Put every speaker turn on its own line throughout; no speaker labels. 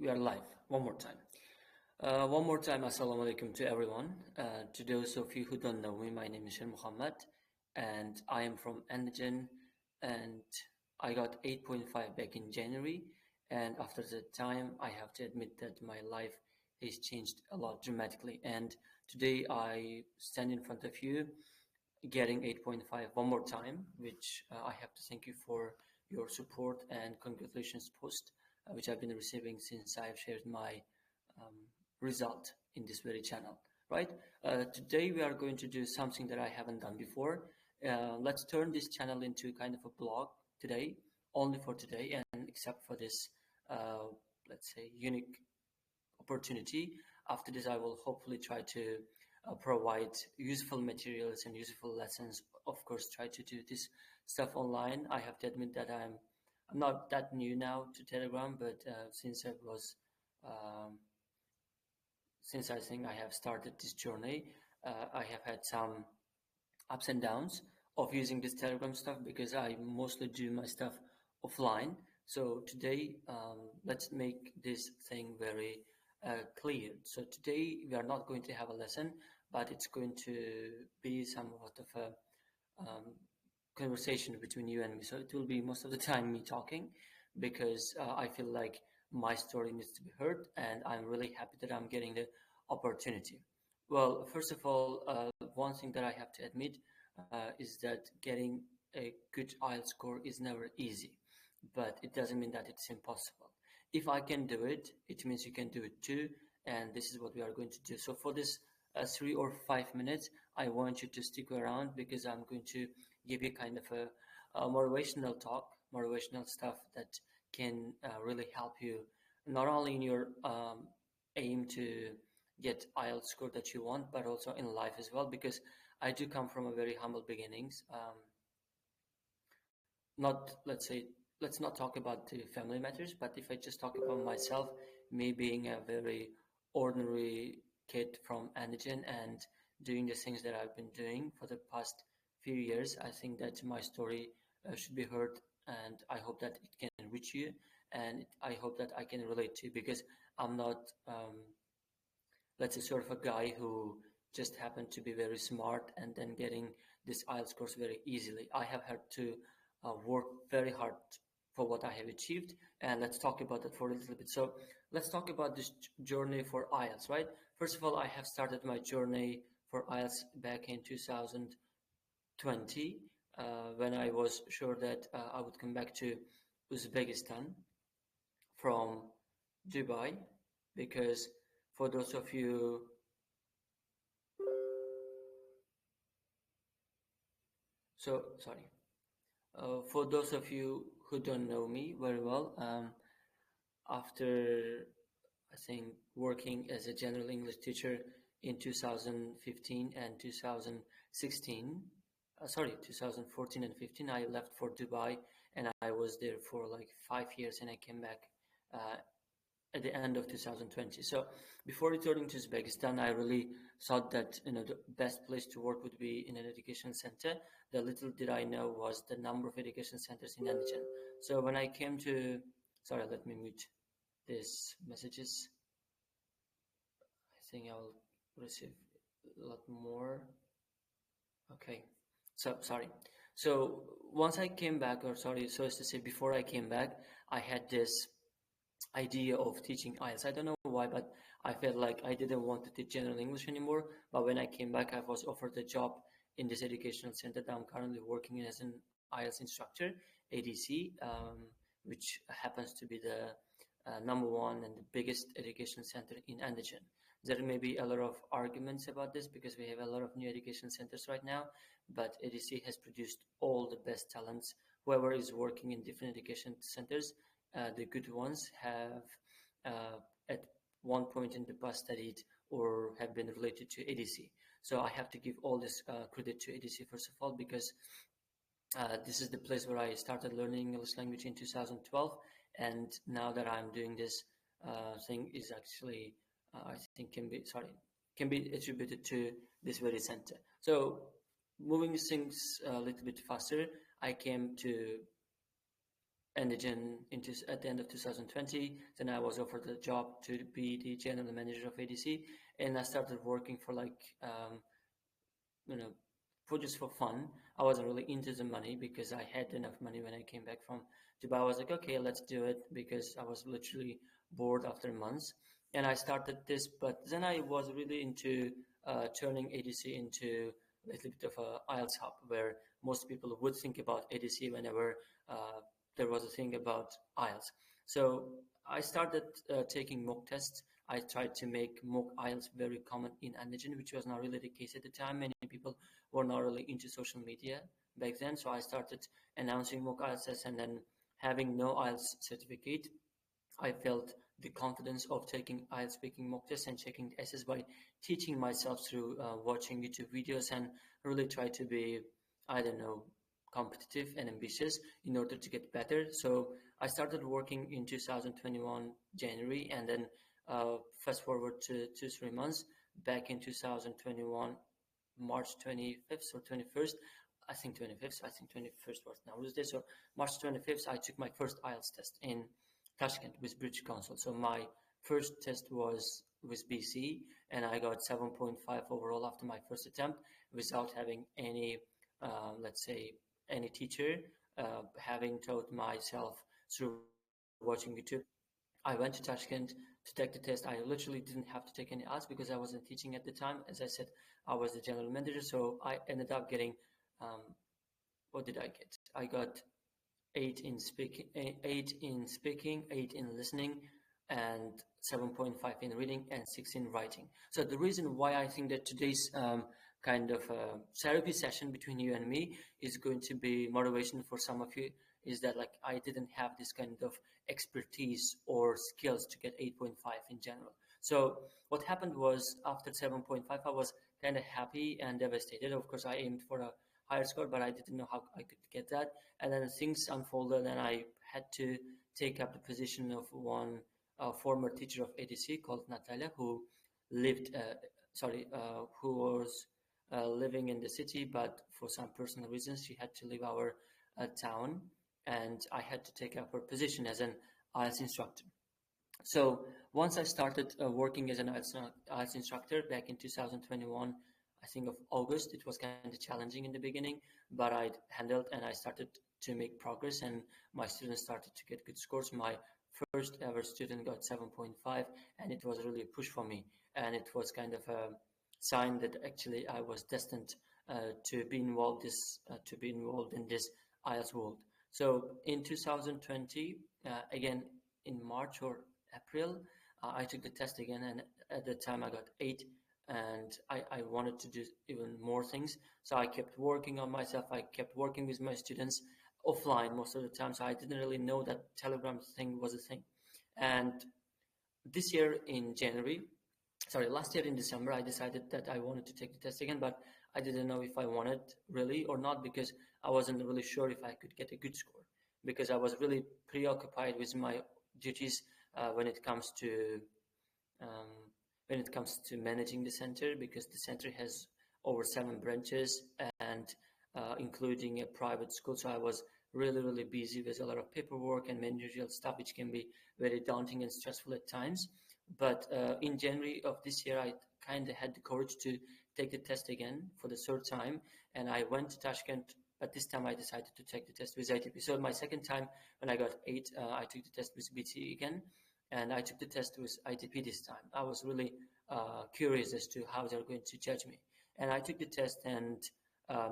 We are live one more time. Assalamu alaikum to everyone. To those of you who don't know me, my name is Shermuhammad and I am from Andijan, and I got 8.5 back in January, and after that time I have to admit that my life has changed a lot dramatically, and today I stand in front of you getting 8.5 one more time, which I have to thank you for your support and congratulations post, which I've been receiving since I've shared my um, result in this very channel, right? Today we are going to do something that I haven't done before. Let's turn this channel into kind of a blog today, only for today, and except for this, uh, let's say, unique opportunity. After this, I will hopefully try to provide useful materials and useful lessons. Of course, try to do this stuff online. I have to admit that I'm not that new now to Telegram, but um, since I think I have started this journey, I have had some ups and downs of using this Telegram stuff because I mostly do my stuff offline. So today, let's make this thing very clear. So today we are not going to have a lesson, but it's going to be somewhat of a conversation between you and me. So it will be most of the time me talking because I feel like my story needs to be heard, and I'm really happy that I'm getting the opportunity. Well, first of all, one thing that I have to admit is that getting a good IELTS score is never easy, but it doesn't mean that it's impossible. If I can do it, it means you can do it too, and this is what we are going to do. So for this 3 or 5 minutes, I want you to stick around because I'm going to give you kind of a motivational talk, motivational stuff that can really help you not only in your aim to get IELTS score that you want, but also in life as well. Because I do come from a very humble beginnings. Not let's not talk about the family matters, but if I just talk about myself, me being a very ordinary kid from Andijan and doing the things that I've been doing for the past few years, I think that my story should be heard, and I hope that it can reach you, and I hope that I can relate to you because I'm not let's say sort of a guy who just happened to be very smart and then getting this IELTS course very easily. I have had to work very hard for what I have achieved, and let's talk about that for a little bit. So let's talk about this journey for IELTS, right? First of all, I have started my journey for IELTS back in 2020 when I was sure that I would come back to Uzbekistan from Dubai, because for those of you sorry. For those of you who don't know me very well, after I think working as a general English teacher in 2015 and 2016, 2014 and 15, I left for Dubai, and I was there for like 5 years, and I came back uh, at the end of 2020. So before returning to Uzbekistan, I really thought that the best place to work would be in an education center. The little did I know was the number of education centers in Andijan. So when I came to, sorry, let me mute these messages. I think I'll receive a lot more. Okay, so sorry. So once I came back, or sorry, so as to say, before I came back, I had this idea of teaching IELTS. I don't know why, but I felt like I didn't want to teach general English anymore. But when I came back, I was offered a job in this educational center that I'm currently working in as an IELTS instructor, ADC, which happens to be the number one and the biggest education center in Andijan. There may be a lot of arguments about this because we have a lot of new education centers right now, but ADC has produced all the best talents. Whoever is working in different education centers, the good ones have at one point in the past studied or have been related to ADC. So I have to give all this credit to ADC first of all, because this is the place where I started learning English language in 2012, and now that I'm doing this thing is actually I think can be attributed to this very center. So moving things a little bit faster, I came to at the end of 2020. Then I was offered a job to be the general manager of ADC, and I started working for like you know for just for fun. I wasn't really into the money because I had enough money when I came back from Dubai. I was like, okay, let's do it because I was literally bored after months, and I started this. But then I was really into turning ADC into a little bit of a IELTS hub, where most people would think about ADC whenever there was a thing about IELTS. So I started taking mock tests. I tried to make mock IELTS very common in Andijan, which was not really the case at the time. Many people were not really into social media back then. So I started announcing mock IELTS tests, and then having no IELTS certificate, I felt the confidence of taking IELTS speaking mock tests and checking the essays by teaching myself through watching YouTube videos and really try to be, I don't know, competitive and ambitious in order to get better. So I started working in 2021 January, and then fast forward to 2 3 months back in 2021 March 25th or 21st. I think 25th. I think 21st was Nowruz Day. So March 25th, I took my first IELTS test in Tashkent with British Council. So my first test was with BC, and I got 7.5 overall after my first attempt without having any, let's say, any teacher, having taught myself through watching YouTube. I went to Tashkent to take the test. I literally didn't have to take any IELTS because I wasn't teaching at the time. As I said, I was the general manager, so I ended up getting, um, what did I get? I got eight in listening, and 7.5 in reading, and 6 in writing. So the reason why I think that today's kind of therapy session between you and me is going to be motivation for some of you is that like I didn't have this kind of expertise or skills to get 8.5 in general. So what happened was after 7.5, I was kind of happy and devastated. Of course, I aimed for a higher score, but I didn't know how I could get that. And then things unfolded, and I had to take up the position of one former teacher of ADC called Natalia, who lived, who was living in the city, but for some personal reasons, she had to leave our town, and I had to take up her position as an IELTS instructor. So once I started working as an IELTS instructor back in 2021, I think of August, it was kind of challenging in the beginning, but I handled and I started to make progress, and my students started to get good scores. My first ever student got 7.5, and it was really a push for me. And it was kind of a sign that actually I was destined to be involved in this IELTS world. So in 2020, again in March or April, I took the test again, and at the time I got 8, and I wanted to do even more things. So I kept working on myself. I kept working with my students offline most of the time. So I didn't really know that Telegram thing was a thing. And this year in last year in December, I decided that I wanted to take the test again, but I didn't know if I wanted really or not because I wasn't really sure if I could get a good score because I was really preoccupied with my duties when it comes to um, managing the center, because the center has over 7 branches and including a private school. So I was really busy with a lot of paperwork and managerial stuff, which can be very daunting and stressful at times. But in January of this year, I kind of had the courage to take the test again for the third time, and I went to Tashkent. But this time I decided to take the test with ITP. So my second time when I got 8, I took the test with BT again, and I took the test with ITP this time. I was really curious as to how they're going to judge me. And I took the test, and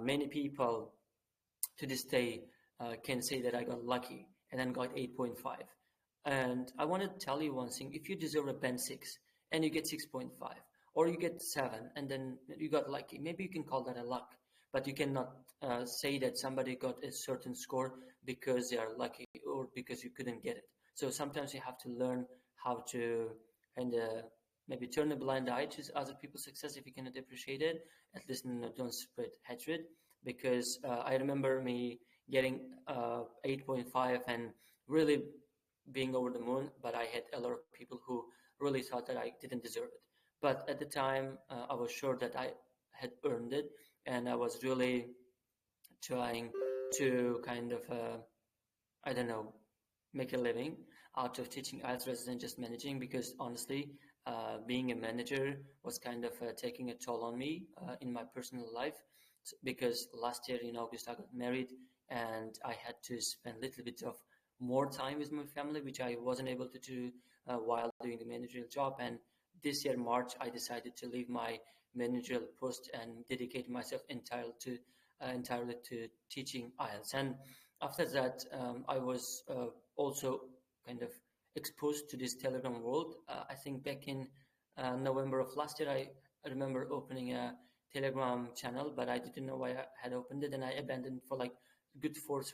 many people to this day can say that I got lucky and then got 8.5. And I want to tell you one thing: if you deserve a band 6 and you get 6.5, or you get 7 and then you got lucky, maybe you can call that a luck. But you cannot say that somebody got a certain score because they are lucky or because you couldn't get it. So sometimes you have to learn how to kind of maybe turn a blind eye to other people's success if you cannot appreciate it. At least don't spread hatred, because I remember me getting 8.5 and really being over the moon, but I had a lot of people who really thought that I didn't deserve it. But at the time, I was sure that I had earned it, and I was really trying to kind of, I don't know, make a living out of teaching IELTS rather than just managing, because honestly, being a manager was kind of taking a toll on me in my personal life. Because last year in August I got married and I had to spend a little bit of more time with my family, which I wasn't able to do while doing the managerial job. And this year, March, I decided to leave my managerial post and dedicate myself entirely to teaching IELTS. And after that, I was also kind of exposed to this Telegram world. I think back in November of last year, I remember opening a Telegram channel, but I didn't know why I had opened it, and I abandoned for like good 4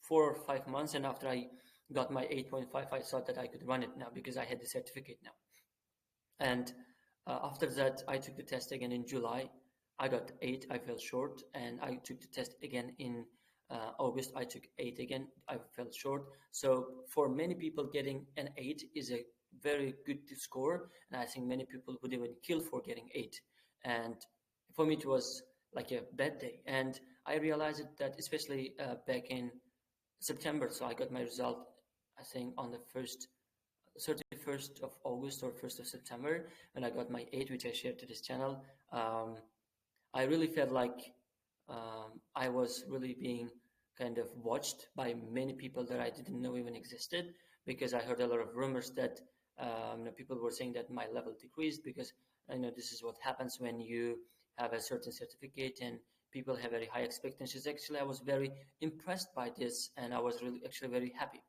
or 5 months. And after I got my 8.5, I thought that I could run it now because I had the certificate now. And after that, I took the test again in July. I got 8, I fell short, and I took the test again in August. I took 8 again, I fell short. So for many people, getting an 8 is a very good score, and I think many people would even kill for getting 8. And for me, it was like a bad day. And I realized that especially back in September. So I got my result, I think, on the 31st of August or 1st of September, when I got my 8, which I shared to this channel. I really felt like I was really being kind of watched by many people that I didn't know even existed, because I heard a lot of rumors that people were saying that my level decreased, because I know this is what happens when you have a certain certificate and people have very high expectations. Actually, I was very impressed by this, and I was really actually very happy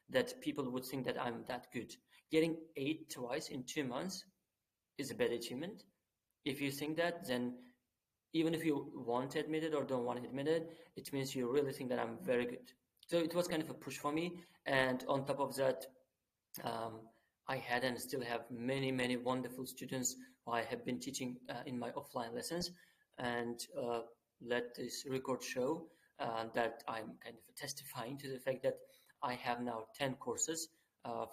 that people would think that I'm that good. Getting 8 twice in 2 months is a bad achievement. If you think that, then even if you want to admit it or don't want to admit it, it means you really think that I'm very good. So it was kind of a push for me. And on top of that, um, I had and still have many, many wonderful students who I have been teaching in my offline lessons. And let this record show that I'm kind of testifying to the fact that I have now 10 courses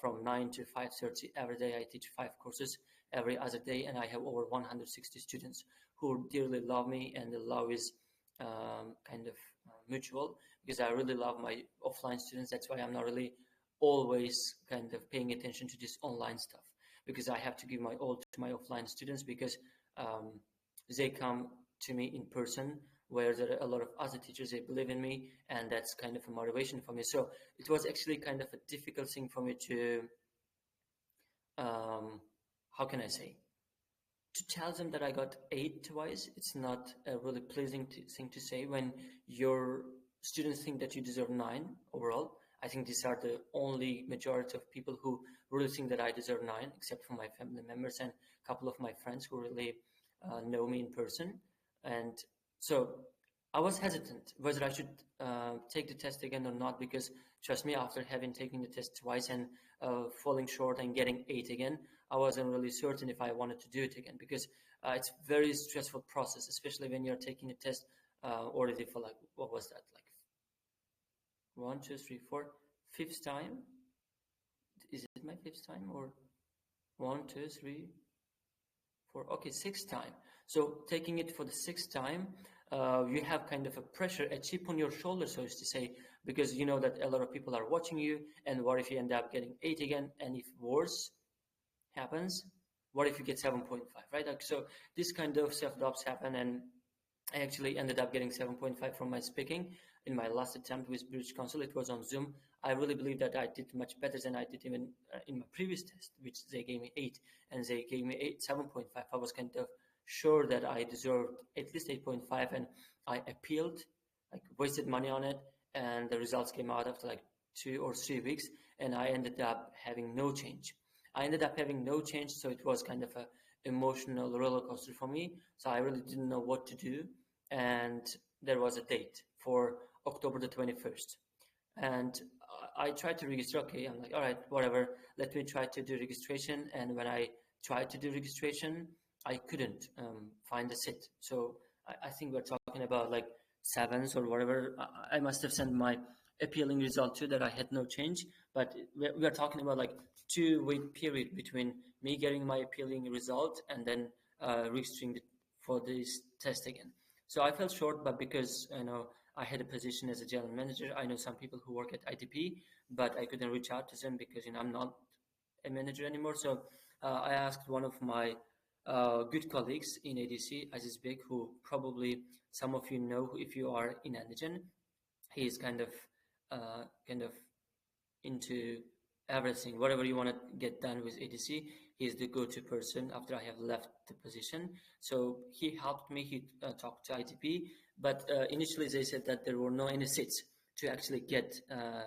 from 9 to 5:30 every day. I teach 5 courses every other day, and I have over 160 students who dearly love me, and the love is kind of mutual, because I really love my offline students. That's why I'm not really always kind of paying attention to this online stuff, because I have to give my all to my offline students, because um, they come to me in person, where there are a lot of other teachers, they believe in me, and that's kind of a motivation for me. So it was actually kind of a difficult thing for me to how can I say, to tell them that I got 8 twice. It's not a really pleasing thing to say when your students think that you deserve 9 overall. I think these are the only majority of people who really think that I deserve 9, except for my family members and a couple of my friends who really know me in person. And so I was hesitant whether I should take the test again or not, because trust me, after having taken the test twice and falling short and getting 8 again, I wasn't really certain if I wanted to do it again, because it's very stressful process, especially when you're taking a test already for like, what was that, like 1, 2, 3, 4, fifth time? Is it my fifth time, or 1, 2, 3, 4? Okay, sixth time. So taking it for the sixth time, you have kind of a pressure, a chip on your shoulder, so as to say, because you know that a lot of people are watching you, and what if you end up getting 8 again, and if worse happens, what if you get 7.5, right? Like, so this kind of self-doubts happen, and I actually ended up getting 7.5 from my speaking in my last attempt with British Council. It was on Zoom. I really believe that I did much better than I did even in my previous test, which they gave me 8, and they gave me 7.5. I was kind of sure that I deserved at least 8.5, and I appealed, like wasted money on it, and the results came out after like 2 or 3 weeks, and I ended up having no change. So it was kind of a emotional roller coaster for me. So I really didn't know what to do, and there was a date for October the 21st, and I tried to register. Okay, I'm like, all right, whatever, let me try to do registration. And when I tried to do registration, I couldn't find a seat. So I think we're talking about like 7s or whatever. I must have sent my appealing result too, that I had no change, but we are talking about like 2-week period between me getting my appealing result and then registering for this test again. So I fell short, but because I had a position as a general manager. I know some people who work at ITP, but I couldn't reach out to them because I'm not a manager anymore. So I asked one of my good colleagues in ADC, Aziz Bek, who probably some of you know if you are in Andijan. He is kind of into everything. Whatever you want to get done with ADC, he is the go-to person after I have left the position. So he helped me. He talked to ITP, but initially they said that there were no any seats to actually get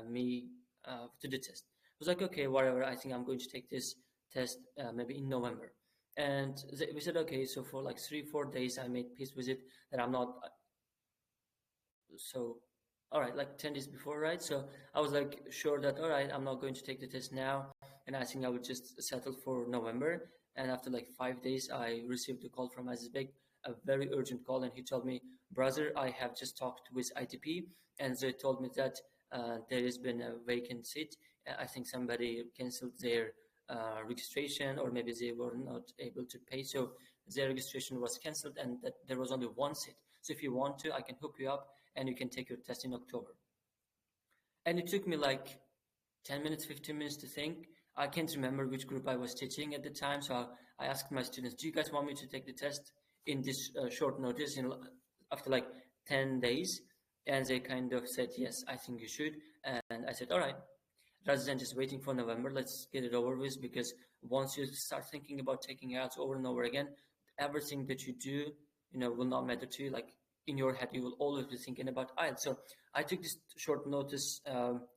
me to the test. I was like, okay, whatever. I think I'm going to take this test maybe in November. And we said, okay. So for like 3-4 days, I made peace with it that I'm not so all right, like 10 days before, right? So I was like sure that all right, I'm not going to take the test now, and I think I would just settle for November. And after like 5 days, I received a call from Azizbek, a very urgent call, and he told me, brother, I have just talked with ITP, and they told me that there has been a vacant seat. I think somebody canceled their registration, or maybe they were not able to pay, so their registration was canceled, and that there was only one seat. So if you want to, I can hook you up and you can take your test in October. And it took me like 10 minutes, 15 minutes to think. I can't remember which group I was teaching at the time. So I asked my students, do you guys want me to take the test in this short notice after like 10 days? And they kind of said, yes, I think you should. And I said, all right, rather than just waiting for November, let's get it over with, because once you start thinking about taking IELTS over and over again, everything that you do, will not matter to you. Like in your head, you will always be thinking about IELTS. So I took this short notice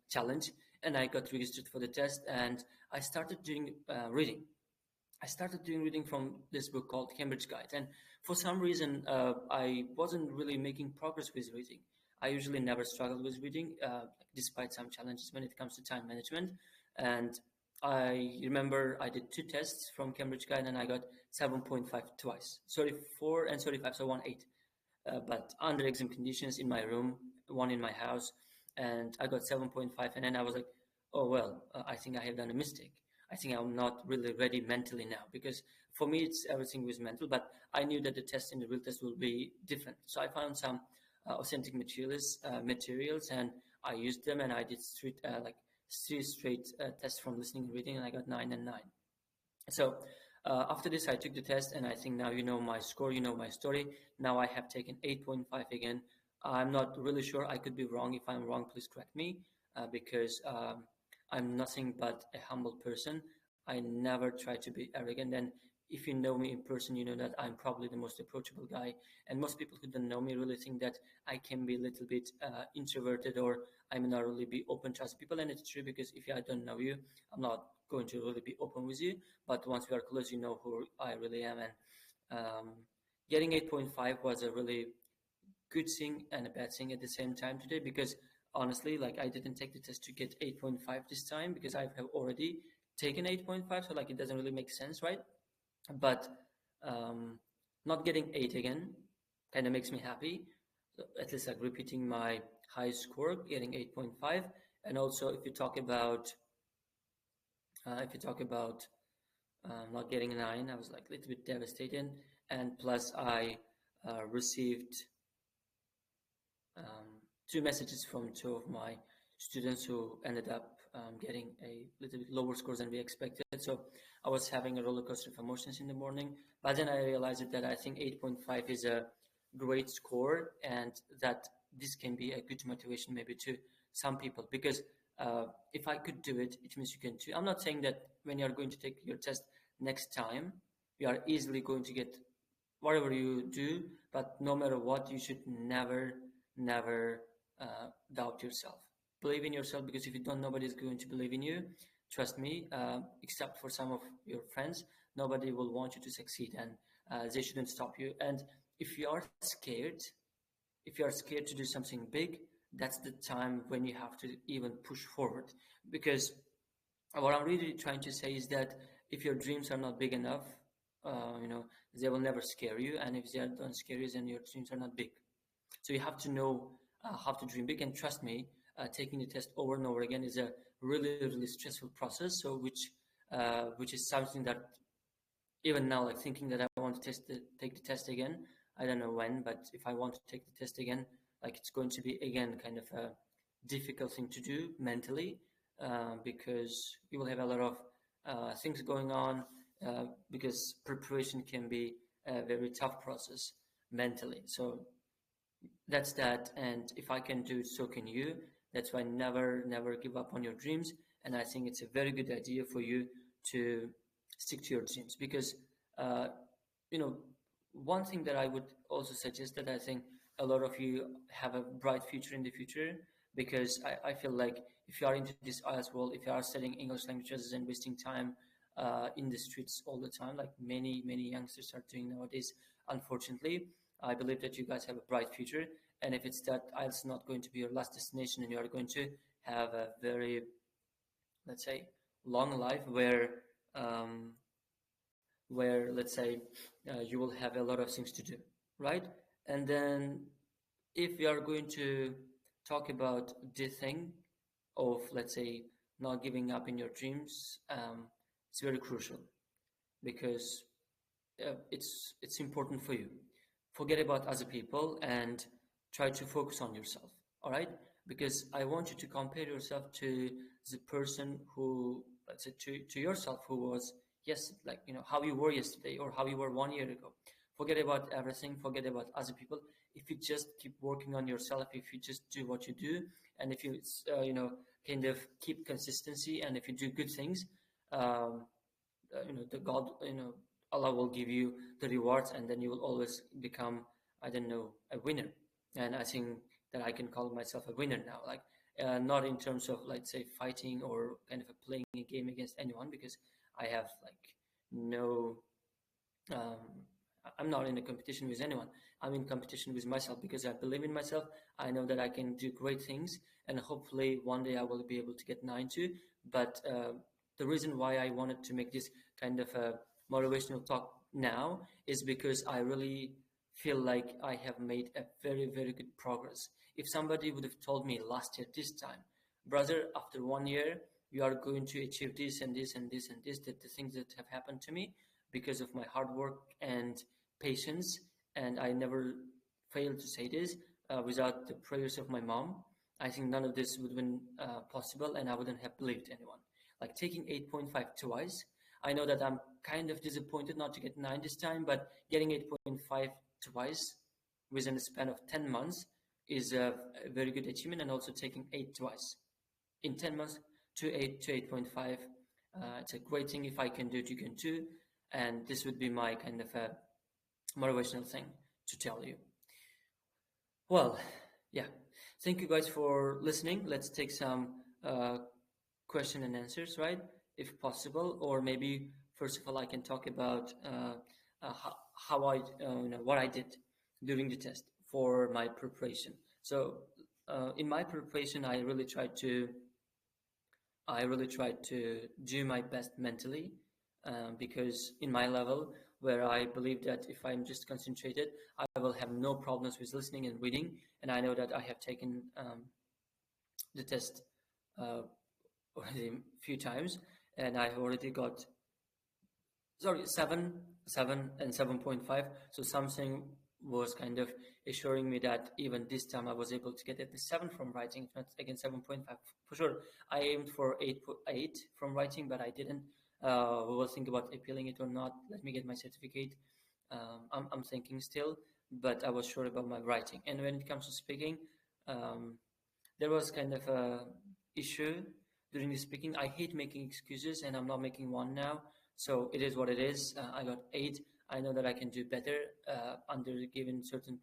challenge, and I got registered for the test, and I started doing reading. I started doing reading from this book called Cambridge Guide, and for some reason, I wasn't really making progress with reading. I usually never struggle with reading, despite some challenges when it comes to time management. And I remember I did two tests from Cambridge Guide, and I got 7.5 twice, 34 and 35, so 1.8. But under exam conditions in my room, one in my house, and I got 7.5, and then I was like, oh well, I think I have done a mistake. I think I'm not really ready mentally now, because for me it's everything was mental, but I knew that the test and the real test will be different. So I found some authentic materials, and I used them, and I did three straight tests from listening and reading, and I got 9 and 9. So after this, I took the test, and I think now you know my score, you know my story. Now I have taken 8.5 again. I'm not really sure. I could be wrong. If I'm wrong, please correct me, because I'm nothing but a humble person. I never try to be arrogant. And if you know me in person, you know that I'm probably the most approachable guy. And most people who don't know me really think that I can be a little bit introverted, or I may not really be open to other people. And it's true, because if I don't know you, I'm not going to really be open with you. But once we are close, you know who I really am. And getting 8.5 was a really good thing and a bad thing at the same time today, because honestly, like, I didn't take the test to get 8.5 this time, because I have already taken 8.5, so like it doesn't really make sense, right? But not getting 8 again kind of makes me happy. So at least like repeating my high score, getting 8.5. And also if you talk about not getting 9, I was like a little bit devastated. And plus I received two messages from two of my students who ended up getting a little bit lower scores than we expected. So I was having a roller coaster of emotions in the morning, but then I realized that I think 8.5 is a great score, and that this can be a good motivation maybe to some people, because if I could do it, it means you can too. I'm not saying that when you're going to take your test next time, you are easily going to get whatever you do, but no matter what, you should never doubt yourself. Believe in yourself, because if you don't, nobody is going to believe in you. Trust me, except for some of your friends, nobody will want you to succeed, and they shouldn't stop you. And if you are scared, to do something big, that's the time when you have to even push forward. Because what I'm really trying to say is that if your dreams are not big enough, they will never scare you. And if they don't scare you, then your dreams are not big. So you have to know how to dream big. And trust me, taking the test over and over again is a really, really stressful process. So which is something that even now, like thinking that I want to take the test again, I don't know when, but if I want to take the test again, Like it's going to be again kind of a difficult thing to do mentally, because you will have a lot of things going on, because preparation can be a very tough process mentally. So that's that. And if I can do it, so can you. That's why never give up on your dreams. And I think it's a very good idea for you to stick to your dreams, because uh, you know, one thing that I would also suggest, that I think a lot of you have a bright future in the future, because I feel like if you are into this IELTS world, if you are studying English languages and wasting time in the streets all the time, like many youngsters are doing nowadays, unfortunately, I believe that you guys have a bright future. And if it's that IELTS is not going to be your last destination, and you are going to have a very, let's say, long life um, where let's say you will have a lot of things to do, right? And then if we are going to talk about the thing of, let's say, not giving up in your dreams, it's very crucial, because it's important for you. Forget about other people and try to focus on yourself. All right, because I want you to compare yourself to the person who, let's say, to yourself, who was, yes, like, how you were yesterday or how you were 1 year ago. Forget about everything, forget about other people. If you just keep working on yourself, if you just do what you do, and if you kind of keep consistency, and if you do good things, um, the God, Allah will give you the rewards, and then you will always become, I don't know, a winner. And I think that I can call myself a winner now, like, not in terms of, let's say, fighting or kind of playing a game against anyone, because I have like no, um, I'm not in a competition with anyone. I'm in competition with myself, because I believe in myself. I know that I can do great things, and hopefully one day I will be able to get 9 too. But the reason why I wanted to make this kind of a motivational talk now is because I really feel like I have made a very good progress. If somebody would have told me last year this time, brother, after 1 year you are going to achieve this and this and this and this, that the things that have happened to me because of my hard work and patience, and I never failed to say this, without the prayers of my mom, I think none of this would have been possible, and I wouldn't have believed anyone. Like taking 8.5 twice, I know that I'm kind of disappointed not to get 9 this time, but getting 8.5 twice within a span of 10 months is a very good achievement, and also taking 8 twice in 10 months to 8 to 8.5. It's a great thing. If I can do it, you can too. And this would be my kind of a motivational thing to tell you. Well, yeah. Thank you guys for listening. Let's take some question and answers, right? If possible, or maybe first of all, I can talk about how I, what I did during the test for my preparation. So, in my preparation, I really tried to do my best mentally, because in my level, where I believe that if I'm just concentrated, I will have no problems with listening and reading. And I know that I have taken the test already a few times, and I have already got, sorry, 7 and 7.5. So something was kind of assuring me that even this time I was able to get at the 7 from writing, if not again 7.5 for sure. I aimed for 8.8 from writing, but I didn't. We will think about appealing it or not. Let me get my certificate. I'm thinking still, but I was sure about my writing. And when it comes to speaking, um, there was kind of a issue during the speaking. I hate making excuses, and I'm not making one now. So it is what it is. I got 8. I know that I can do better under given certain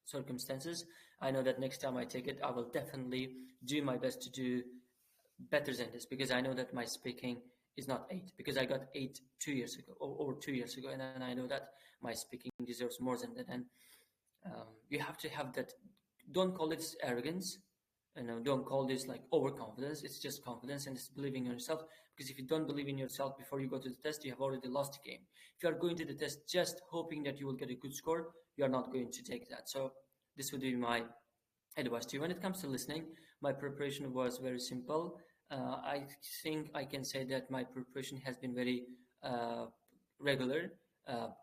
circumstances. I know that next time I take it, I will definitely do my best to do better than this, because I know that my speaking is not 8, because I got 8 2 years ago, or 2 years ago, and then I know that my speaking deserves more than that. And you have to have that. Don't call it arrogance, don't call this like overconfidence. It's just confidence, and it's believing in yourself. Because if you don't believe in yourself before you go to the test, you have already lost the game. If you are going to the test just hoping that you will get a good score, you are not going to take that. So this would be my advice to you. When it comes to listening, my preparation was very simple. I think I can say that my preparation has been very regular,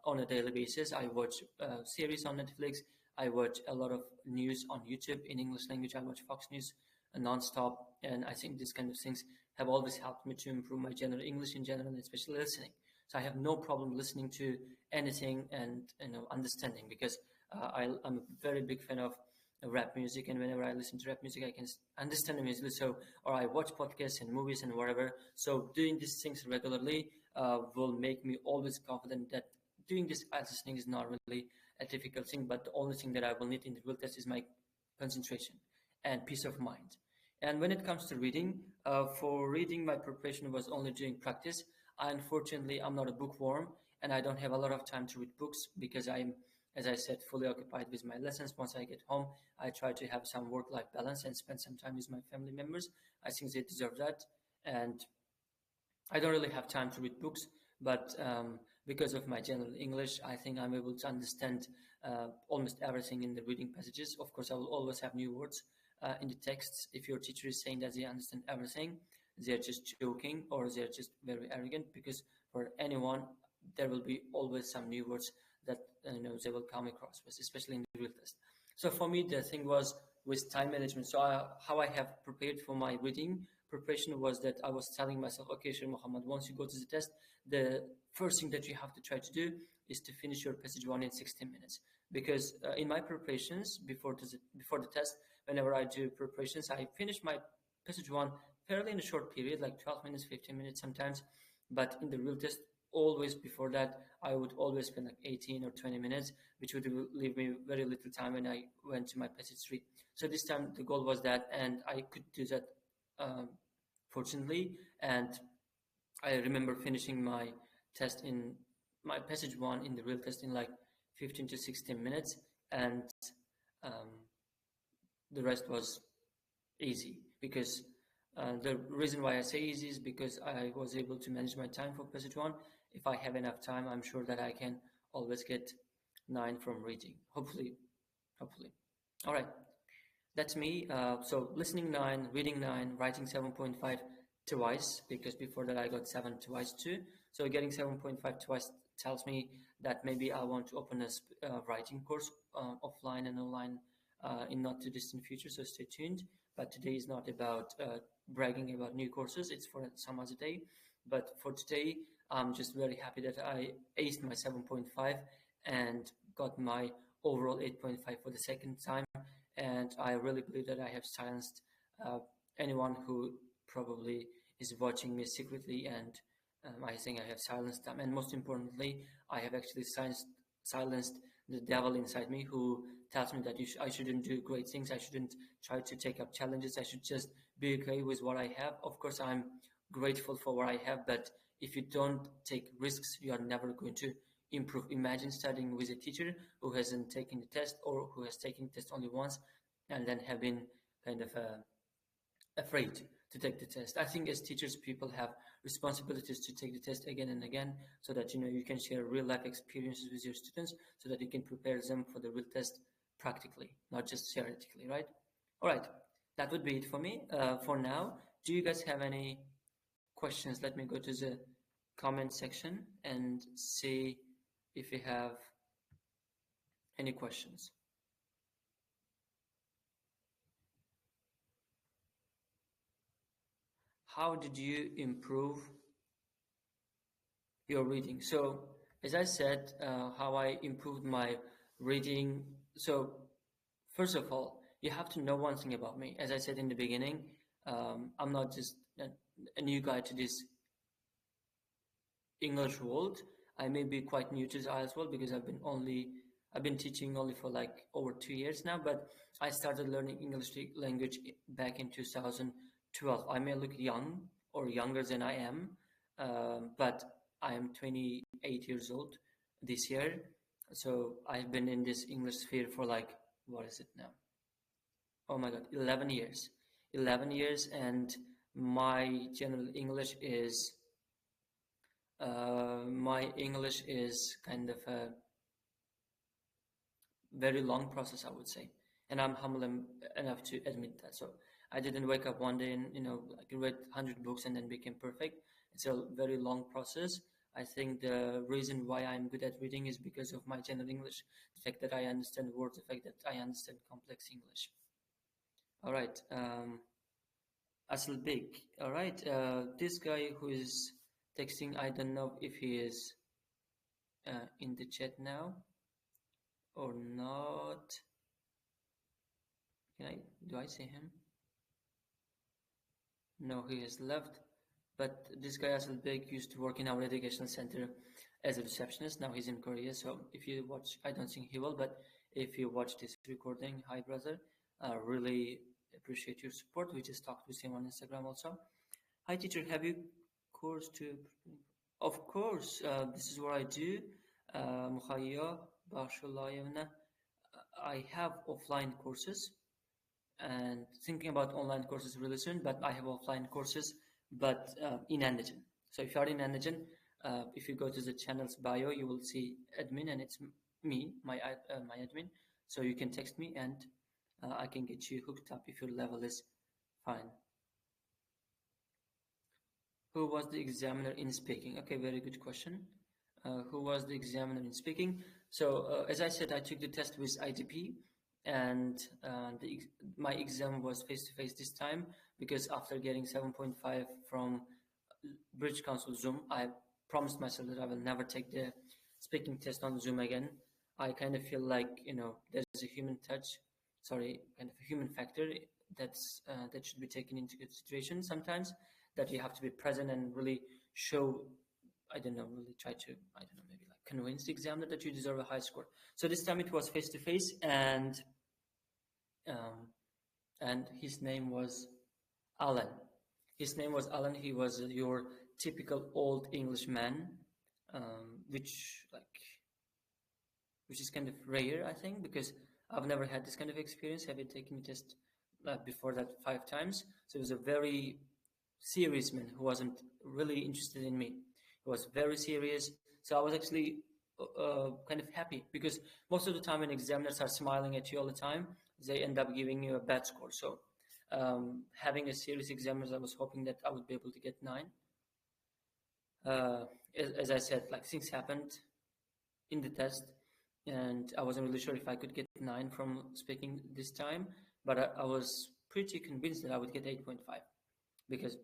on a daily basis. I watch series on Netflix. I watch a lot of news on YouTube in English language. I watch Fox News non-stop, and I think these kind of things have always helped me to improve my general English in general, and especially listening. So I have no problem listening to anything and understanding, because I'm a very big fan of rap music, and whenever I listen to rap music, I can understand the music. So, or I watch podcasts and movies and whatever. So doing these things regularly will make me always confident that doing this IELTS listening is not really a difficult thing, but the only thing that I will need in the real test is my concentration and peace of mind. And when it comes to reading, for reading, my preparation was only during practice. Unfortunately, I'm not a bookworm, and I don't have a lot of time to read books because I'm, as I said, fully occupied with my lessons. Once I get home, I try to have some work-life balance and spend some time with my family members. I think they deserve that, and I don't really have time to read books, but because of my general English, I think I'm able to understand almost everything in the reading passages. Of course, I will always have new words in the texts. If your teacher is saying that they understand everything, they're just joking or they're just very arrogant, because for anyone, there will be always some new words that they will come across with, especially in the real test. So for me, the thing was with time management. So how I have prepared for my reading preparation was that I was telling myself, okay, Shermuhammad, once you go to the test, the first thing that you have to try to do is to finish your passage one in 16 minutes. Because in my preparations before the test, whenever I do preparations, I finish my passage one fairly in a short period, like 12 minutes, 15 minutes sometimes. But in the real test, always before that, I would always spend like 18 or 20 minutes, which would leave me very little time when I went to my passage three. So this time the goal was that, and I could do that um, fortunately. And I remember finishing my test in my passage one in the real test in like 15 to 16 minutes, and um, the rest was easy, because the reason why I say easy is because I was able to manage my time for passage one. If I have enough time, I'm sure that I can always get 9 from reading. Hopefully. All right, that's me. So listening 9, reading 9, writing 7.5 twice, because before that I got 7 twice too. So getting 7.5 twice tells me that maybe I want to open a writing course offline and online in not too distant future. So stay tuned. But today is not about bragging about new courses. It's for some other day. But for today, I'm just very happy that I aced my 7.5 and got my overall 8.5 for the second time. And I really believe that I have silenced uh, anyone who probably is watching me secretly, and I think I have silenced them. And most importantly, I have actually silenced the devil inside me, who tells me that I shouldn't do great things, I shouldn't try to take up challenges, I should just be okay with what I have. Of course, I'm grateful for what I have, but if you don't take risks, you are never going to improve. Imagine studying with a teacher who hasn't taken the test, or who has taken the test only once and then have been kind of afraid to take the test. I think as teachers, people have responsibilities to take the test again and again, so that you can share real life experiences with your students, so that you can prepare them for the real test practically, not just theoretically, right? All right, that would be it for me for now. Do you guys have any questions? Let me go to the comment section and see if you have any questions. How did you improve your reading? So, as I said, how I improved my reading. So, first of all, you have to know one thing about me. As I said in the beginning, I'm not just a new guy to this English world. I may be quite new to the IELTS world, because I've been teaching only for like over 2 years now, but I started learning English language back in 2012. I may look young or younger than I am, but I am 28 years old this year. So I've been in this English sphere for like, what is it now? Oh my God, 11 years. 11 years, and my general English is kind of a very long process, I would say, and I'm humble enough to admit that. So I didn't wake up one day and like read 100 books and then became perfect. It's a very long process. I think the reason why I'm good at reading is because of my general English, the fact that I understand words, the fact that I understand complex English. All right, Asl Big. All right, this guy who is texting, I don't know if he is in the chat now or not. Do I see him? No, he has left. But this guy Asselbek used to work in our educational center as a receptionist. Now he's in Korea. So if you watch, I don't think he will, but if you watch this recording, hi brother, really appreciate your support. We just talked with him on Instagram also. Hi teacher, have you course to? Of course, this is what I do. Mukhaya, Barshalayevna. I have offline courses and thinking about online courses really soon, but I have offline courses, but in Andijan. So if you are in Andijan, if you go to the channel's bio, you will see admin, and it's me, my admin. So you can text me, and I can get you hooked up if your level is fine. Who was the examiner in speaking? Okay, very good question. Who was the examiner in speaking? So as I said, I took the test with IDP, and my exam was face-to-face this time, because after getting 7.5 from British Council Zoom, I promised myself that I will never take the speaking test on Zoom again. I kind of feel like, there's a human touch, kind of a human factor that should be taken into consideration sometimes, that you have to be present and really show, really try to, maybe like convince the examiner that you deserve a high score. So this time it was face-to-face, and his name was Alan. His name was Alan. He was your typical old Englishman, which is kind of rare, I think, because I've never had this kind of experience, having taken the test before that 5 times. So it was a very serious man who wasn't really interested in me. He was very serious. So I was actually kind of happy, because most of the time when examiners are smiling at you all the time, they end up giving you a bad score. So having a serious examiner, I was hoping that I would be able to get 9. As I said, like, things happened in the test, and I wasn't really sure if I could get 9 from speaking this time, but I was pretty convinced that I would get 8.5, because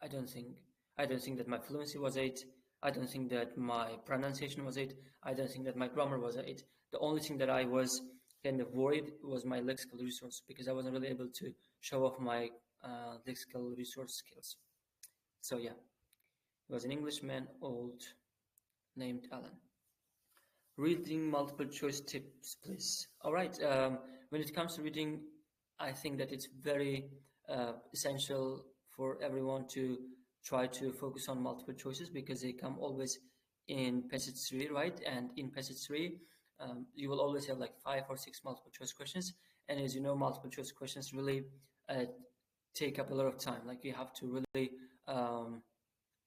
I don't think that my fluency was 8. I don't think that my pronunciation was 8. I don't think that my grammar was 8. The only thing that I was kind of worried was my lexical resource, because I wasn't really able to show off my lexical resource skills. So yeah, it was an Englishman, old, named Alan. Reading multiple choice tips, please. All right. When it comes to reading, I think that it's very essential for everyone to try to focus on multiple choices, because they come always in passage 3, right? And in passage 3, you will always have like 5 or 6 multiple choice questions. And as you know, multiple choice questions really take up a lot of time. Like, you have to really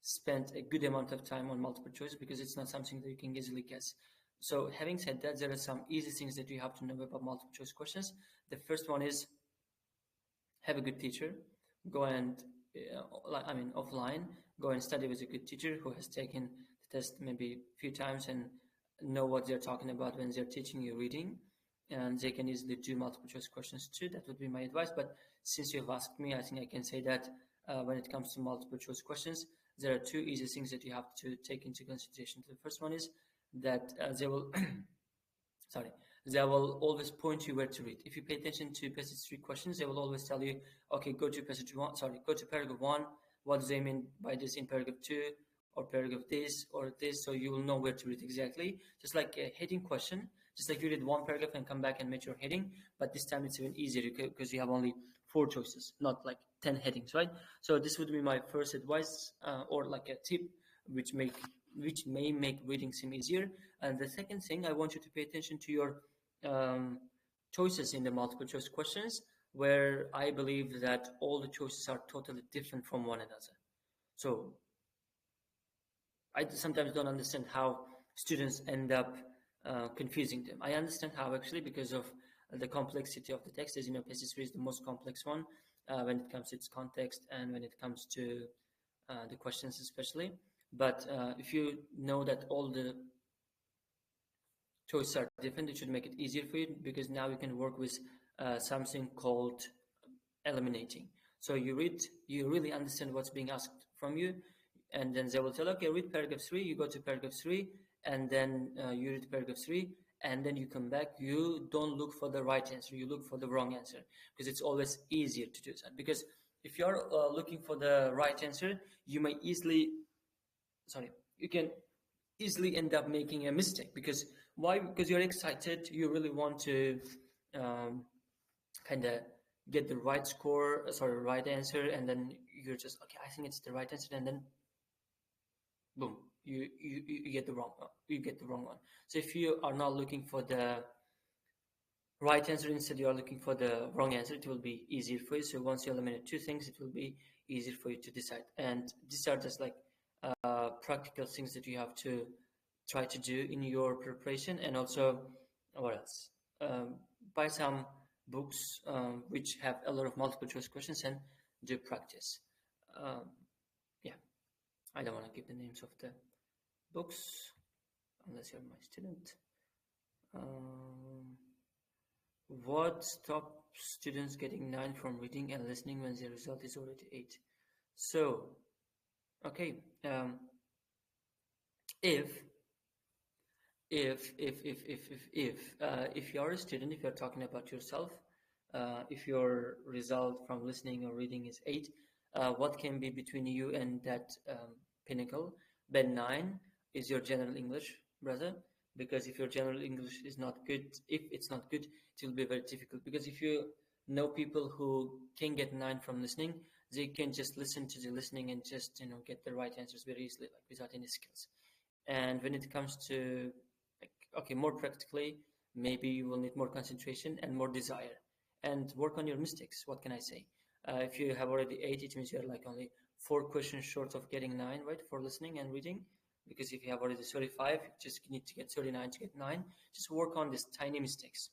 spend a good amount of time on multiple choice, because it's not something that you can easily guess. So having said that, there are some easy things that you have to know about multiple choice questions. The first one is, have a good teacher. Go and, offline, go and study with a good teacher who has taken the test maybe a few times and know what they're talking about when they're teaching you reading. And they can easily do multiple choice questions too. That would be my advice. But since you've asked me, I think I can say that when it comes to multiple choice questions, there are 2 easy things that you have to take into consideration. The first one is that they will they will always point you where to read. If you pay attention to passage 3 questions, they will always tell you, okay, go to paragraph 1. What do they mean by this in paragraph 2, or paragraph this or this? So you will know where to read exactly. Just like a heading question, just like you read 1 paragraph and come back and make your heading, but this time it's even easier because you have only 4 choices, not like 10 headings, right? So this would be my first advice, or like a tip, which may make reading seem easier. And the second thing, I want you to pay attention to your choices in the multiple choice questions, where I believe that all the choices are totally different from one another. So I sometimes don't understand how students end up confusing them. I understand how, actually, because of the complexity of the text. As you know, passage 3 is the most complex one when it comes to its context and when it comes to the questions especially. But if you know that all the choices are different, it should make it easier for you, because now you can work with something called eliminating. So you read, you really understand what's being asked from you, and then they will tell, okay, read paragraph 3. You go to paragraph 3, and then you read paragraph 3, and then you come back. You don't look for the right answer, you look for the wrong answer, because it's always easier to do that. Because if you're looking for the right answer, you may easily, sorry, you can easily end up making a mistake. Because why? Because you're excited, you really want to um, kind of get the right score, sorry, right answer, and then you're just, okay, I think it's the right answer, and then boom, you get the wrong one. You get the wrong one. So if you are not looking for the right answer, instead you are looking for the wrong answer, it will be easier for you. So once you eliminate two things, it will be easier for you to decide. And these are just like practical things that you have to try to do in your preparation. And also, what else? Um, Buy some books which have a lot of multiple choice questions, and do practice. Um, yeah, I don't want to give the names of the books unless you're my student. Um, what stops students getting 9 from reading and listening when the result is already 8? So, okay, if if you're a student, if you're talking about yourself, if your result from listening or reading is 8, what can be between you and that pinnacle? Then 9 is your general English, brother. Because if your general English is not good, if it's not good, it will be very difficult. Because if you know people who can get 9 from listening, they can just listen to the listening and just get the right answers very easily, like without any skills. And when it comes to, like, okay, more practically, maybe you will need more concentration and more desire, and work on your mistakes. What can I say? If you have already 8, it means you're like only 4 questions short of getting 9, right, for listening and reading. Because if you have already 35, you just need to get 39 to get 9. Just work on these tiny mistakes.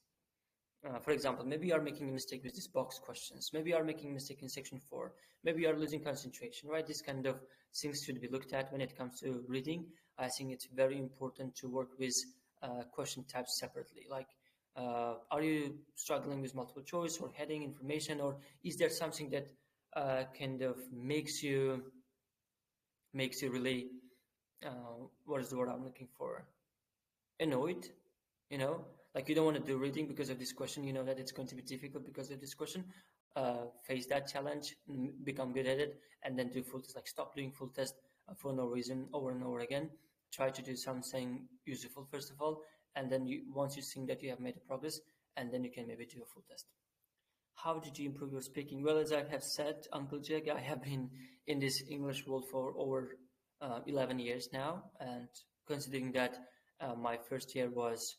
For example, maybe you are making a mistake with these box questions. Maybe you are making a mistake in section 4. Maybe you are losing concentration, right? This kind of things should be looked at when it comes to reading. I think it's very important to work with question types separately. Like, are you struggling with multiple choice or heading information, or is there something that kind of makes you really, what is the word I'm looking for? Annoyed, like you don't want to do reading because of this question, that it's going to be difficult because of this question. Face that challenge, become good at it, and then do full test. Like, stop doing full test for no reason over and over again. Try to do something useful first of all, and then once you think that you have made a progress, and then you can maybe do a full test. How did you improve your speaking? Well, as I have said, Uncle Jack, I have been in this English world for over 11 years now, and considering that my first year was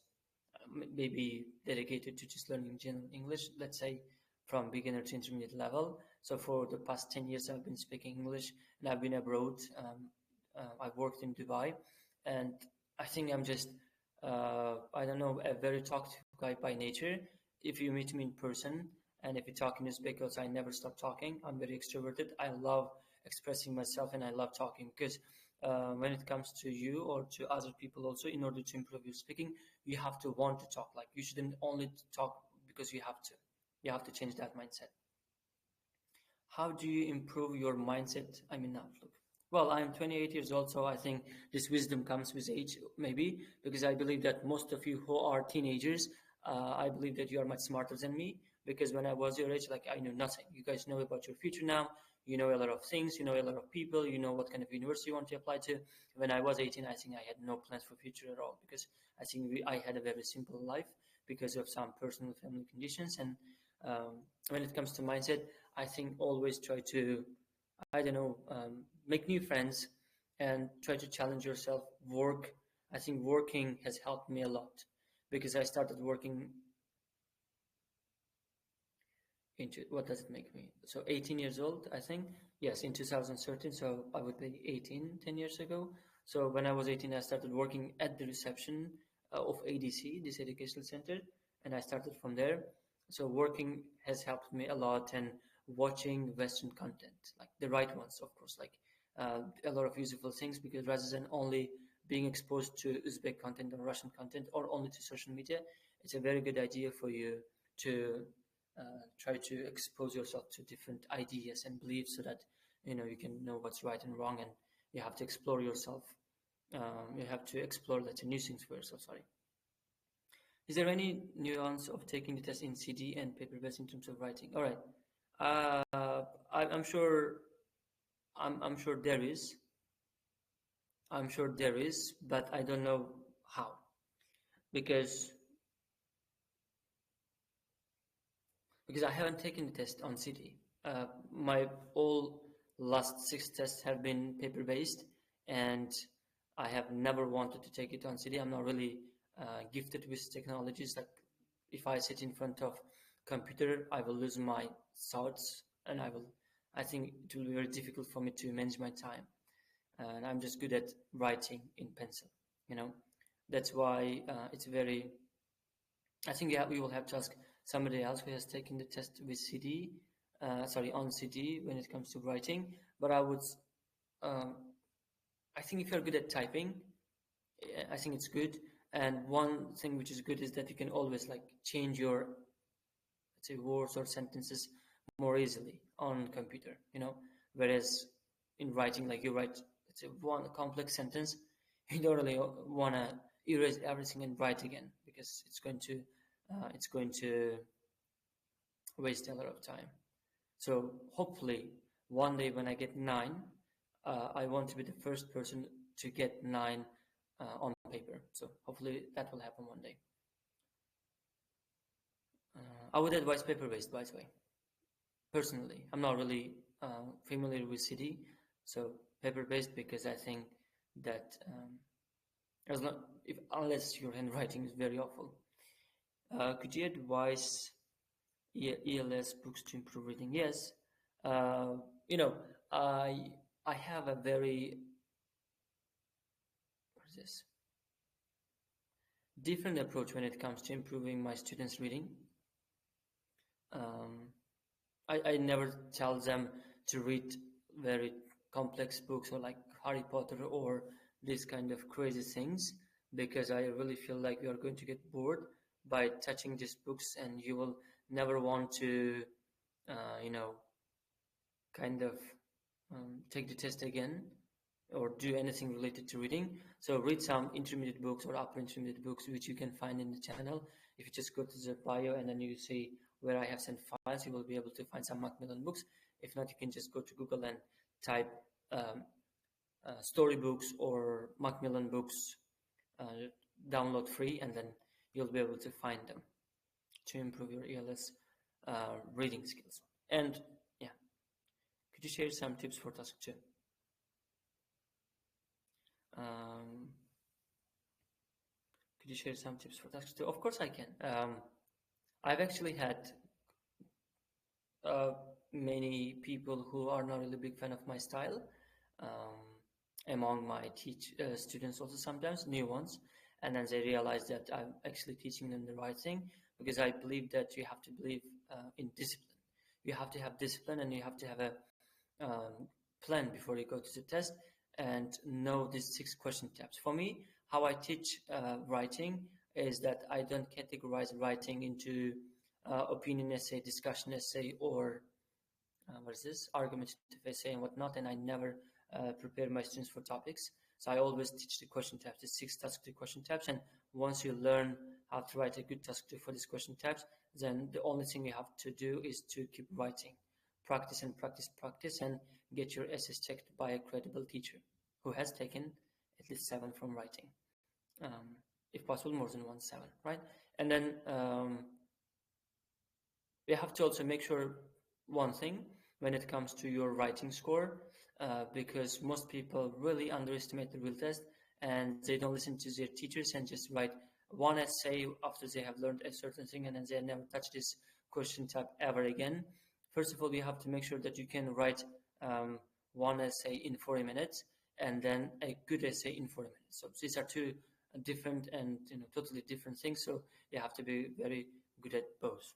maybe dedicated to just learning general English, let's say from beginner to intermediate level. So for the past 10 years, I've been speaking English, and I've been abroad. I've worked in Dubai, and I think I'm just, I don't know, a very talkative guy by nature. If you meet me in person, and if you talk in Uzbek, I never stop talking. I'm very extroverted. I love expressing myself, and I love talking, because when it comes to you or to other people also, in order to improve your speaking, you have to want to talk. Like, you shouldn't only talk because you have to. You have to change that mindset. How do you improve your mindset? I mean, outlook. Well, I'm 28 years old, so I think this wisdom comes with age, maybe, because I believe that most of you who are teenagers, I believe that you are much smarter than me. Because when I was your age, like, I knew nothing. You guys know about your future now. You know a lot of things. You know a lot of people. You know what kind of university you want to apply to. When I was 18, I think I had no plans for future at all, because I think I had a very simple life because of some personal family conditions. And when it comes to mindset, I think always try to, I don't know, make new friends and try to challenge yourself. Work. I think working has helped me a lot, because I started working into, what does it make me? So 18 years old, I think. Yes, in 2013. So I would be 18, 10 years ago. So when I was 18, I started working at the reception of ADC, this educational center, and I started from there. So working has helped me a lot, and watching Western content, like the right ones, of course, like a lot of useful things, because rather than only being exposed to Uzbek content or Russian content or only to social media, it's a very good idea for you to try to expose yourself to different ideas and beliefs, so that you can know what's right and wrong, and you have to explore yourself. You have to explore, let's say, new things for yourself. Sorry. Is there any nuance of taking the test in CD and paper-based in terms of writing? All right. I'm sure. I'm sure there is. I'm sure there is, but I don't know how, because I haven't taken the test on CD. My all last 6 tests have been paper-based, and I have never wanted to take it on CD. I'm not really gifted with technologies. Like, if I sit in front of computer, I will lose my thoughts, and I think it will be very difficult for me to manage my time. And I'm just good at writing in pencil. You know, that's why it's very. I think, yeah, we will have to ask somebody else who has taken the test with CD, on CD when it comes to writing. But um, I think if you're good at typing, I think it's good. And one thing which is good is that you can always like change your, let's say, words or sentences more easily on computer. Whereas in writing, like, you write, let's say, one complex sentence, you don't really want to erase everything and write again, because it's going to waste a lot of time. So hopefully one day when I get 9, I want to be the first person to get 9 on paper. So hopefully that will happen one day. I would advise paper-based, by the way. Personally, I'm not really familiar with CD, so paper-based, because I think that unless your handwriting is very awful. Could you advise ELS books to improve reading? Yes. Uh, you know, I have a very, what is this, different approach when it comes to improving my students' reading. Um, I never tell them to read very complex books, or like Harry Potter or these kind of crazy things, because I really feel like you are going to get bored by touching these books, and you will never want to, you know, kind of take the test again or do anything related to reading. So read some intermediate books or upper intermediate books, which you can find in the channel. If you just go to the bio and then you see where I have sent files, you will be able to find some Macmillan books. If not, you can just go to Google and type storybooks or Macmillan books, download free, and then you'll be able to find them to improve your ELS reading skills. And yeah, could you share some tips for task 2? Could you share some tips for task 2? Of course I can. I've actually had many people who are not really big fan of my style among my students, also sometimes new ones, and then they realize that I'm actually teaching them the right thing, because I believe that you have to believe in discipline. You have to have discipline, and you have to have a plan before you go to the test, and know these 6 question types. For me, how I teach writing is that I don't categorize writing into opinion essay, discussion essay, or argumentative essay and whatnot, and I never prepare my students for topics. So I always teach the question types, the 6 task 2 question types, and once you learn how to write a good task 2 for these question types, then the only thing you have to do is to keep writing. Practice and practice, practice, and get your essays checked by a credible teacher who has taken at least 7 from writing. If possible, more than 7, right? And then you have to also make sure one thing when it comes to your writing score, because most people really underestimate the real test, and they don't listen to their teachers and just write one essay after they have learned a certain thing, and then they never touch this question type ever again. First of all, you have to make sure that you can write one essay in 40 minutes and then a good essay in 40 minutes. So these are 2 different and totally different things. So you have to be very good at both.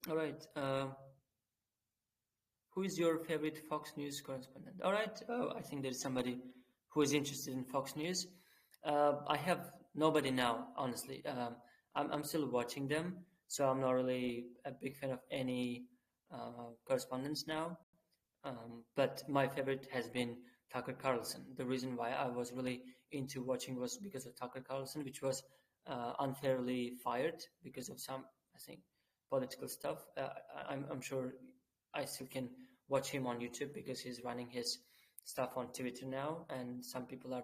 All right. Who is your favorite Fox News correspondent? All right, I think there's somebody who is interested in Fox News. I have nobody now, honestly. I'm still watching them, so I'm not really a big fan of any correspondents now. But my favorite has been Tucker Carlson. The reason why I was really into watching was because of Tucker Carlson, which was unfairly fired because of some, I think, political stuff. I'm sure I still can watch him on YouTube because he's running his stuff on Twitter now, and some people are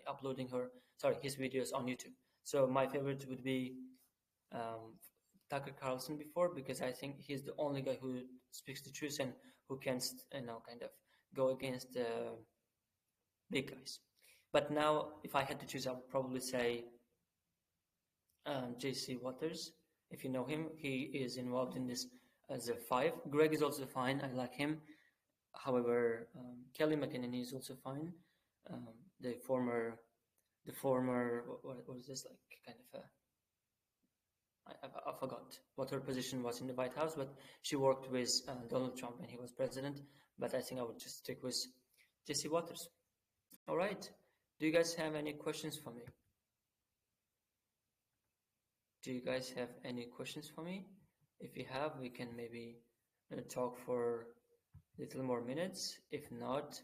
uploading his videos on YouTube. So my favorite would be um, Tucker Carlson before, because I think he's the only guy who speaks the truth and who can, kind of go against the big guys. But now, if I had to choose, I would probably say JC Waters. If you know him, he is involved in this as a five. Greg is also fine. I like him. However, Kelly McKinnon is also fine. Um, the former, what was this like? Kind of a I forgot what her position was in the White House, but she worked with Donald Trump when he was president. But I think I would just stick with Jesse Waters. All right. Do you guys have any questions for me? Do you guys have any questions for me? If you have, we can maybe talk for a little more minutes. If not,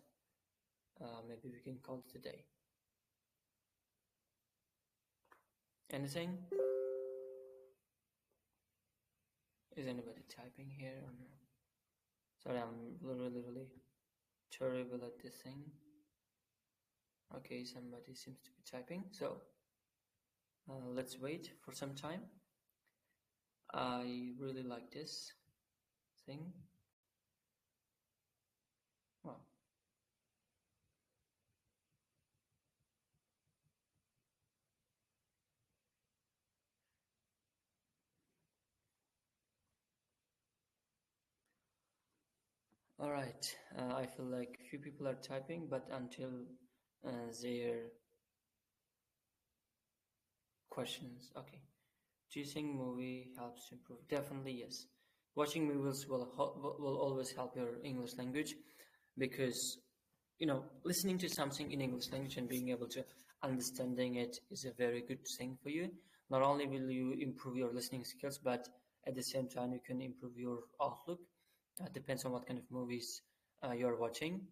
maybe we can call it a day. Anything? Is anybody typing here or no? Sorry, I'm really terrible at this thing. Okay, somebody seems to be typing, so let's wait for some time. I really like this thing. Wow. All right, I feel like few people are typing, but until their questions. Okay. Do you think movie helps to improve? Definitely yes. Watching movies will always help your English language, because listening to something in English language and being able to understanding it is a very good thing for you. Not only will you improve your listening skills, but at the same time you can improve your outlook. Depends on what kind of movies you're watching.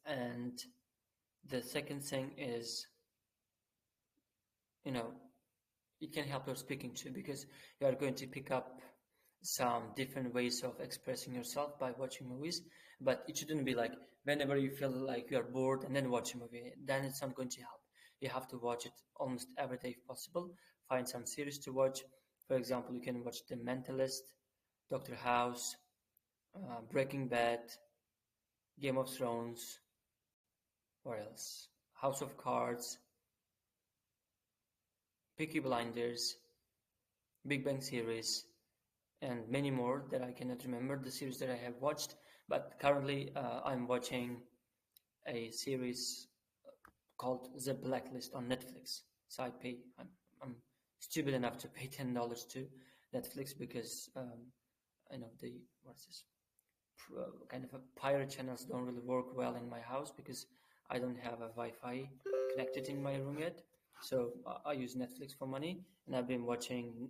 And the second thing is, you know, it can help your speaking too, because you are going to pick up some different ways of expressing yourself by watching movies. But it shouldn't be like whenever you feel like you are bored and then watch a movie, then it's not going to help. You have to watch it almost every day if possible. Find some series to watch. For example, you can watch The Mentalist, Doctor House, Breaking Bad, Game of Thrones, what else, House of Cards, Peaky Blinders, Big Bang series, and many more that I cannot remember the series that I have watched. But currently, I'm watching a series called The Blacklist on Netflix. So I'm stupid enough to pay $10 to Netflix, because the what's this kind of a pirate channels don't really work well in my house, because I don't have a Wi-Fi connected in my room yet. So I use Netflix for money, and I've been watching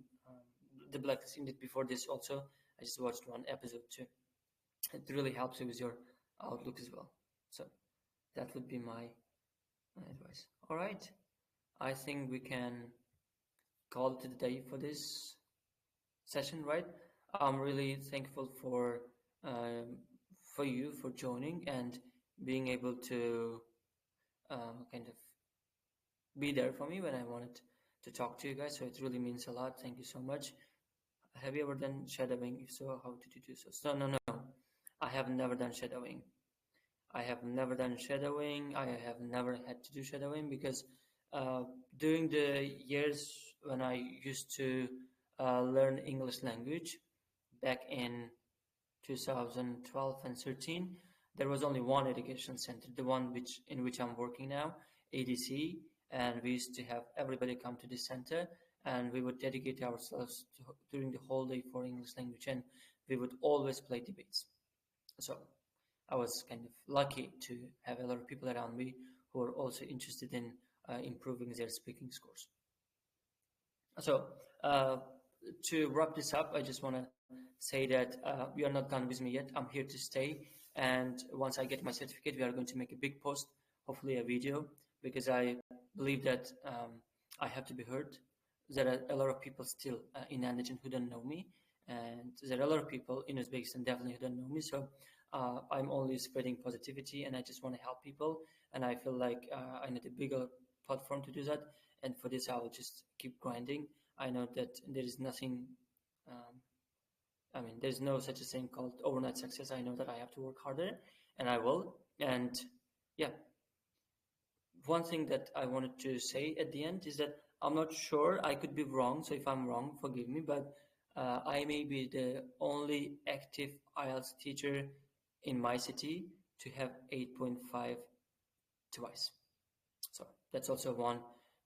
The Blacklist. Indeed, before this also, I just watched one episode too. It really helps you with your outlook as well. So that would be my advice. All right, I think we can call it a day for this session, right? I'm really thankful um, for you for joining and being able to kind of be there for me when I wanted to talk to you guys. So it really means a lot. Thank you so much. Have you ever done shadowing? If so, how did you do so? So no. I have never done shadowing. I have never done shadowing. I have never had to do shadowing, because uh, during the years when I used to learn English language back in 2012 and 13, there was only one education center, the one in which I'm working now, ADC, and we used to have everybody come to this center, and we would dedicate ourselves during the whole day for English language, and we would always play debates. So I was kind of lucky to have a lot of people around me who are also interested in improving their speaking scores. So, uh, to wrap this up, I just want to say that we are not done with me yet. I'm here to stay. And once I get my certificate, we are going to make a big post, hopefully a video, because I believe that I have to be heard. There are a lot of people still in Andijan who don't know me, and there are a lot of people in Uzbekistan definitely who don't know me. So I'm only spreading positivity, and I just want to help people. And I feel like I need a bigger platform to do that, and for this I will just keep grinding. I know that there is nothing, um, I mean, there's no such a thing called overnight success. I know that I have to work harder, and I will. And yeah, one thing that I wanted to say at the end is that I'm not sure, I could be wrong, so if I'm wrong, forgive me, but I may be the only active IELTS teacher in my city to have 8.5 twice. So that's also one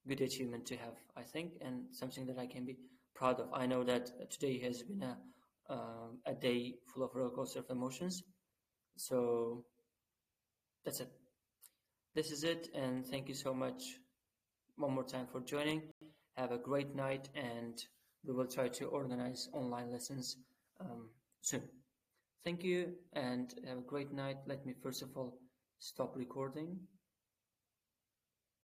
good achievement to have, I think, and something that I can be proud of. I know that today has been a day full of roller coaster of emotions. So that's it. This is it, and thank you so much one more time for joining. Have a great night, and we will try to organize online lessons soon. Thank you, and have a great night. Let me first of all stop recording.